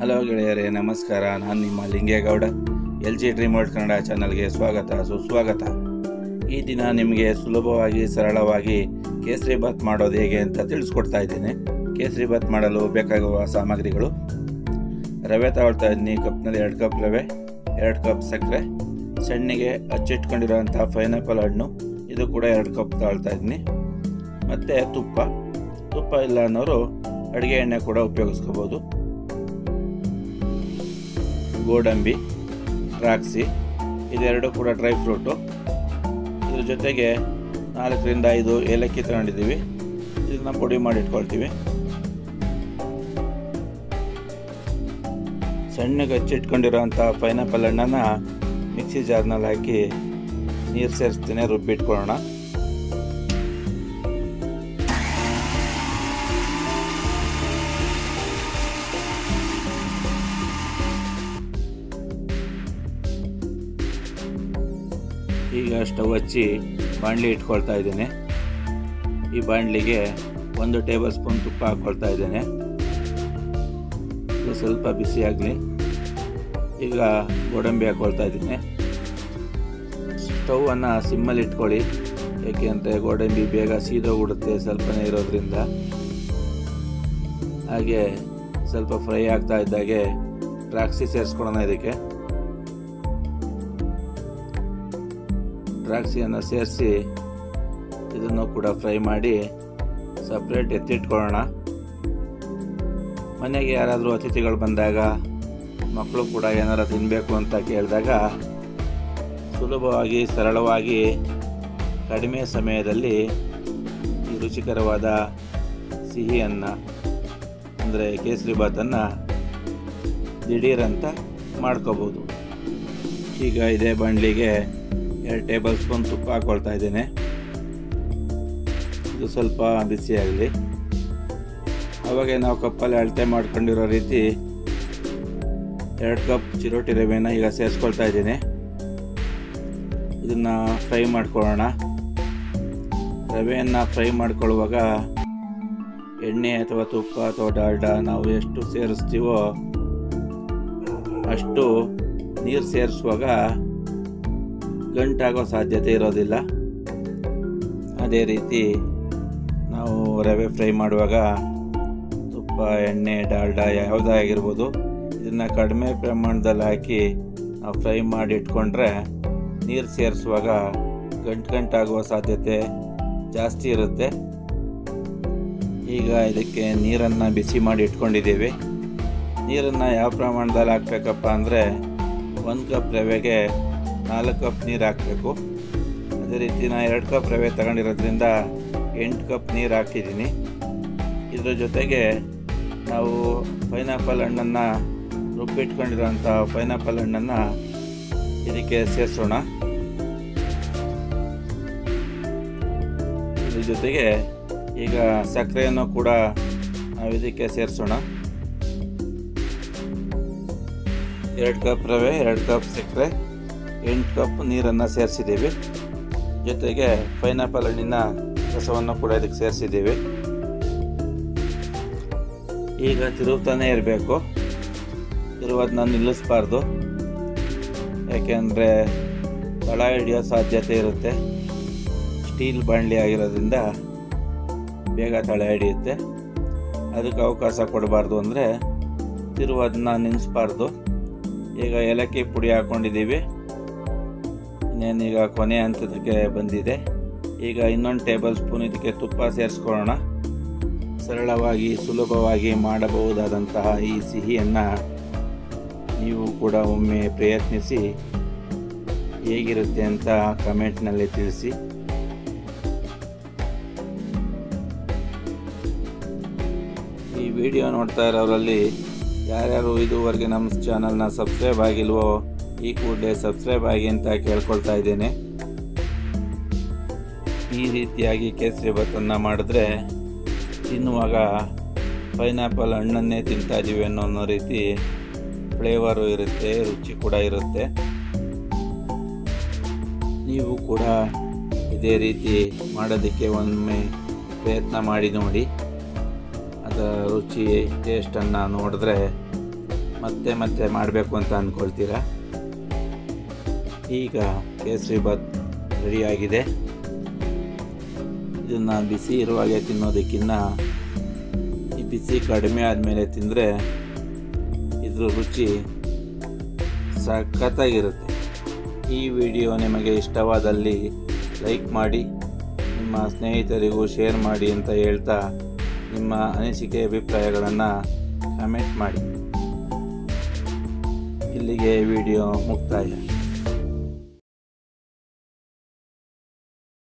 Hello ಗೆಳೆಯರೇ, ನಮಸ್ಕಾರ. ನಾನು ನಿಮ್ಮ Lingegowda. LG dream world Kannada ಚಾನಲ್ಗೆ ಸ್ವಾಗತ, ಸುಸ್ವಾಗತ. ಈ ದಿನ ನಿಮಗೆ ಸುಲಭವಾಗಿ ಸರಳವಾಗಿ ಕೇಸರಿ ಬಾತ್ ಮಾಡೋದು ಹೇಗೆ ಅಂತ ತಿಳಿಸ್ಕೊಡ್ತಾ ಇದ್ದೀನಿ. ಕೇಸರಿ ಬಾತ್ ಮಾಡಲು ಬೇಕಾಗುವ ಸಾಮಗ್ರಿಗಳು: ರವೆ ತಗೊಳ್ತಾ ಇದ್ದೀನಿ. ಕಪ್ನಲ್ಲಿ 2 ಕಪ್ ರವೆ, 2 ಕಪ್ ಸಕ್ಕರೆ, ಸಣ್ಣಗೆ ಹಚ್ಚಿಟ್ಕೊಂಡಿರೋಂಥ ಪೈನಾಪಲ್ ಹಣ್ಣು, ಇದು ಕೂಡ 2 ಕಪ್ ತಗೊಳ್ತಾ ಇದ್ದೀನಿ. ಮತ್ತು ತುಪ್ಪ ಇಲ್ಲ ಅನ್ನೋರು ಅಡುಗೆ ಎಣ್ಣೆ ಕೂಡ ಉಪಯೋಗಿಸ್ಕೋಬೋದು. ಗೋಡಂಬಿ, ದ್ರಾಕ್ಷಿ, ಇದೆರಡು ಕೂಡ ಡ್ರೈ ಫ್ರೂಟು. ಇದ್ರ ಜೊತೆಗೆ 4 ರಿಂದ 5 ಏಲಕ್ಕಿ ತಗೊಂಡಿದ್ದೀವಿ. ಇದನ್ನ ಪುಡಿ ಮಾಡಿ ಇಟ್ಕೊಳ್ತೀವಿ. ಸಣ್ಣಗೆ ಹಚ್ಚಿಟ್ಕೊಂಡಿರೋಂಥ ಪೈನಾಪಲ್ ಹಣ್ಣನ್ನು ಮಿಕ್ಸಿ ಜಾರ್ನಲ್ಲಿ ಹಾಕಿ ನೀರು ಸೇರಿಸ್ತೀನಿ, ರುಬ್ಬಿಟ್ಕೊಳ್ಳೋಣ. ಈಗ ಸ್ಟವ್ ಹಚ್ಚಿ ಬಾಣಲಿ ಇಟ್ಕೊಳ್ತಾ ಇದ್ದೇನೆ. ಈ ಬಾಣಲಿಗೆ 1 ಟೇಬಲ್ ಸ್ಪೂನ್ ತುಪ್ಪ ಹಾಕ್ಕೊಳ್ತಾ ಇದ್ದೇನೆ. ಇದು ಸ್ವಲ್ಪ ಬಿಸಿ ಆಗಲಿ. ಈಗ ಗೋಡಂಬಿ ಹಾಕ್ಕೊಳ್ತಾ ಇದ್ದೀನಿ. ಸ್ಟವನ್ನು ಸಿಮ್ಮಲ್ಲಿ ಇಟ್ಕೊಳ್ಳಿ, ಏಕೆಂದರೆ ಗೋಡಂಬಿ ಬೇಗ ಸೀದೋಗ್ಬಿಡುತ್ತೆ ಸ್ವಲ್ಪನೇ ಇರೋದ್ರಿಂದ. ಹಾಗೆ ಸ್ವಲ್ಪ ಫ್ರೈ ಆಗ್ತಾ ಇದ್ದಾಗೆ ದ್ರಾಕ್ಷಿ ಸೇರಿಸ್ಕೊಳ್ಳೋಣ. ಇದಕ್ಕೆ ದ್ರಾಕ್ಷಿಯನ್ನು ಸೇರಿಸಿ ಇದನ್ನು ಕೂಡ ಫ್ರೈ ಮಾಡಿ ಸಪ್ರೇಟ್ ಎತ್ತಿಟ್ಕೊಳ್ಳೋಣ. ಮನೆಗೆ ಯಾರಾದರೂ ಅತಿಥಿಗಳು ಬಂದಾಗ, ಮಕ್ಕಳು ಕೂಡ ಏನಾರು ತಿನ್ನಬೇಕು ಅಂತ ಕೇಳಿದಾಗ ಸುಲಭವಾಗಿ ಸರಳವಾಗಿ ಕಡಿಮೆ ಸಮಯದಲ್ಲಿ ಈ ರುಚಿಕರವಾದ ಸಿಹಿಯನ್ನು ಅಂದರೆ ಕೇಸರಿ ಬಾತನ್ನು ದಿಢೀರಂತ ಮಾಡ್ಕೋಬೋದು. ಈಗ ಇದೇ ಬಾಣಲಿಗೆ 2 ಟೇಬಲ್ ಸ್ಪೂನ್ ತುಪ್ಪ ಹಾಕ್ಕೊಳ್ತಾ ಇದ್ದೇನೆ. ಇದು ಸ್ವಲ್ಪ ಬಿಸಿ ಆಗಲಿ. ಅವಾಗ ನಾವು ಕಪ್ಪಲ್ಲಿ ಅಳತೆ ಮಾಡ್ಕೊಂಡಿರೋ ರೀತಿ 2 ಕಪ್ ಚಿರೋಟಿ ರವೆನ ಈಗ ಸೇರಿಸ್ಕೊಳ್ತಾ ಇದ್ದೀನಿ. ಇದನ್ನು ಫ್ರೈ ಮಾಡ್ಕೊಳ್ಳೋಣ. ರವೆಯನ್ನು ಫ್ರೈ ಮಾಡ್ಕೊಳ್ಳುವಾಗ ಎಣ್ಣೆ ಅಥವಾ ತುಪ್ಪ ಅಥವಾ ಡಾಲ್ಡಾ ನಾವು ಎಷ್ಟು ಸೇರಿಸ್ತೀವೋ ಅಷ್ಟು ನೀರು ಸೇರಿಸುವಾಗ ಗಂಟಾಗೋ ಸಾಧ್ಯತೆ ಇರೋದಿಲ್ಲ. ಅದೇ ರೀತಿ ನಾವು ರವೆ ಫ್ರೈ ಮಾಡುವಾಗ ತುಪ್ಪ, ಎಣ್ಣೆ, ಡಾಲ್ಡಾ ಯಾವುದೇ ಆಗಿರ್ಬೋದು, ಇದನ್ನು ಕಡಿಮೆ ಪ್ರಮಾಣದಲ್ಲಿ ಹಾಕಿ ನಾವು ಫ್ರೈ ಮಾಡಿ ಇಟ್ಕೊಂಡ್ರೆ ನೀರು ಸೇರಿಸುವಾಗ ಗಂಟಾಗುವ ಸಾಧ್ಯತೆ ಜಾಸ್ತಿ ಇರುತ್ತೆ. ಈಗ ಇದಕ್ಕೆ ನೀರನ್ನು ಬಿಸಿ ಮಾಡಿ ಇಟ್ಕೊಂಡಿದ್ದೀವಿ. ನೀರನ್ನು ಯಾವ ಪ್ರಮಾಣದಲ್ಲಿ ಹಾಕಬೇಕಪ್ಪ ಅಂದರೆ 1 ಕಪ್ ರವೆಗೆ 4 ಕಪ್ ನೀರು ಹಾಕಬೇಕು. ಅದೇ ರೀತಿ ನಾನು 2 ಕಪ್ ರವೆ ತಗೊಂಡಿರೋದ್ರಿಂದ 8 ಕಪ್ ನೀರು ಹಾಕಿದ್ದೀನಿ. ಇದ್ರ ಜೊತೆಗೆ ನಾವು ಪೈನಾಪಲ್ ಹಣ್ಣನ್ನು ರುಬ್ಬಿಟ್ಕೊಂಡಿರೋಂಥ ಪೈನಾಪಲ್ ಹಣ್ಣನ್ನು ಇದಕ್ಕೆ ಸೇರಿಸೋಣ. ಇದ್ರ ಜೊತೆಗೆ ಈಗ ಸಕ್ಕರೆಯನ್ನು ಕೂಡ ನಾವು ಇದಕ್ಕೆ ಸೇರಿಸೋಣ. 2 ಕಪ್ ರವೆ, 2 ಕಪ್ ಸಕ್ಕರೆ, 8 ಕಪ್ ನೀರನ್ನು ಸೇರಿಸಿದ್ದೀವಿ. ಜೊತೆಗೆ ಪೈನಾಪಲ್ ಹಣ್ಣಿನ ರಸವನ್ನು ಕೂಡ ಇದಕ್ಕೆ ಸೇರಿಸಿದ್ದೀವಿ. ಈಗ ತಿರುಗ್ತಾನೆ ಇರಬೇಕು. ತಿರುವುದನ್ನ ನಿಲ್ಲಿಸಬಾರ್ದು, ಯಾಕೆಂದರೆ ತಳ ಹಿಡಿಯೋ ಸಾಧ್ಯತೆ ಇರುತ್ತೆ. ಸ್ಟೀಲ್ ಬಾಣಲಿ ಆಗಿರೋದ್ರಿಂದ ಬೇಗ ತಳ ಹಿಡಿಯುತ್ತೆ. ಅದಕ್ಕೆ ಅವಕಾಶ ಕೊಡಬಾರ್ದು ಅಂದರೆ ತಿರುವುದನ್ನ ನಿಲ್ಲಿಸಬಾರ್ದು. ಈಗ ಏಲಕ್ಕಿ ಪುಡಿ ಹಾಕ್ಕೊಂಡಿದ್ದೀವಿ. ಇನ್ನೇನೀಗ ಕೊನೆ ಹಂತಕ್ಕೆ ಬಂದಿದೆ. ಈಗ ಇನ್ನೊಂದು ಟೇಬಲ್ ಸ್ಪೂನ್ ಇದಕ್ಕೆ ತುಪ್ಪ ಸೇರಿಸ್ಕೊಳ್ಳೋಣ. ಸರಳವಾಗಿ ಸುಲಭವಾಗಿ ಮಾಡಬಹುದಾದಂತಹ ಈ ಸಿಹಿಯನ್ನು ನೀವು ಕೂಡ ಒಮ್ಮೆ ಪ್ರಯತ್ನಿಸಿ ಹೇಗಿರುತ್ತೆ ಅಂತ ಕಮೆಂಟ್ನಲ್ಲಿ ತಿಳಿಸಿ. ಈ ವಿಡಿಯೋ ನೋಡ್ತಾ ಇರೋರಲ್ಲಿ ಯಾರ್ಯಾರು ಇದುವರೆಗೆ ನಮ್ಮ ಚಾನಲ್ನ ಸಬ್ಸ್ಕ್ರೈಬ್ ಆಗಿಲ್ವೋ ಈ ಕೂಡಲೇ ಸಬ್ಸ್ಕ್ರೈಬ್ ಆಗಿ ಅಂತ ಕೇಳ್ಕೊಳ್ತಾ ಇದ್ದೇನೆ. ಈ ರೀತಿಯಾಗಿ ಕೇಸರಿ ಬಾತನ್ನು ಮಾಡಿದ್ರೆ ತಿನ್ನುವಾಗ ಪೈನಾಪಲ್ ಹಣ್ಣನ್ನೇ ತಿಂತಾ ಇದ್ದೀವಿ ಅನ್ನೋ ರೀತಿ ಫ್ಲೇವರು ಇರುತ್ತೆ, ರುಚಿ ಕೂಡ ಇರುತ್ತೆ. ನೀವು ಕೂಡ ಇದೇ ರೀತಿ ಮಾಡೋದಕ್ಕೆ ಒಮ್ಮೆ ಪ್ರಯತ್ನ ಮಾಡಿ ನೋಡಿ. ಅದರ ರುಚಿ ಟೇಸ್ಟನ್ನು ನೋಡಿದ್ರೆ ಮತ್ತೆ ಮತ್ತೆ ಮಾಡಬೇಕು ಅಂತ ಅಂದ್ಕೊಳ್ತೀರಾ. ಈಗ ಕೇಸರಿ ಬಾತ್ ರೆಡಿಯಾಗಿದೆ. ಇದನ್ನು ಬಿಸಿ ಇರುವಾಗೆ ತಿನ್ನೋದಕ್ಕಿಂತ ಈ ಬಿಸಿ ಕಡಿಮೆ ಆದಮೇಲೆ ತಿಂದರೆ ಇದ್ರ ರುಚಿ ಸಖತ್ತಾಗಿರುತ್ತೆ. ಈ ವಿಡಿಯೋ ನಿಮಗೆ ಇಷ್ಟವಾದಲ್ಲಿ ಲೈಕ್ ಮಾಡಿ, ನಿಮ್ಮ ಸ್ನೇಹಿತರಿಗೂ ಶೇರ್ ಮಾಡಿ ಅಂತ ಹೇಳ್ತಾ ನಿಮ್ಮ ಅನಿಸಿಕೆ ಅಭಿಪ್ರಾಯಗಳನ್ನು ಕಮೆಂಟ್ ಮಾಡಿ. ಇಲ್ಲಿಗೆ ವಿಡಿಯೋ ಮುಕ್ತಾಯ.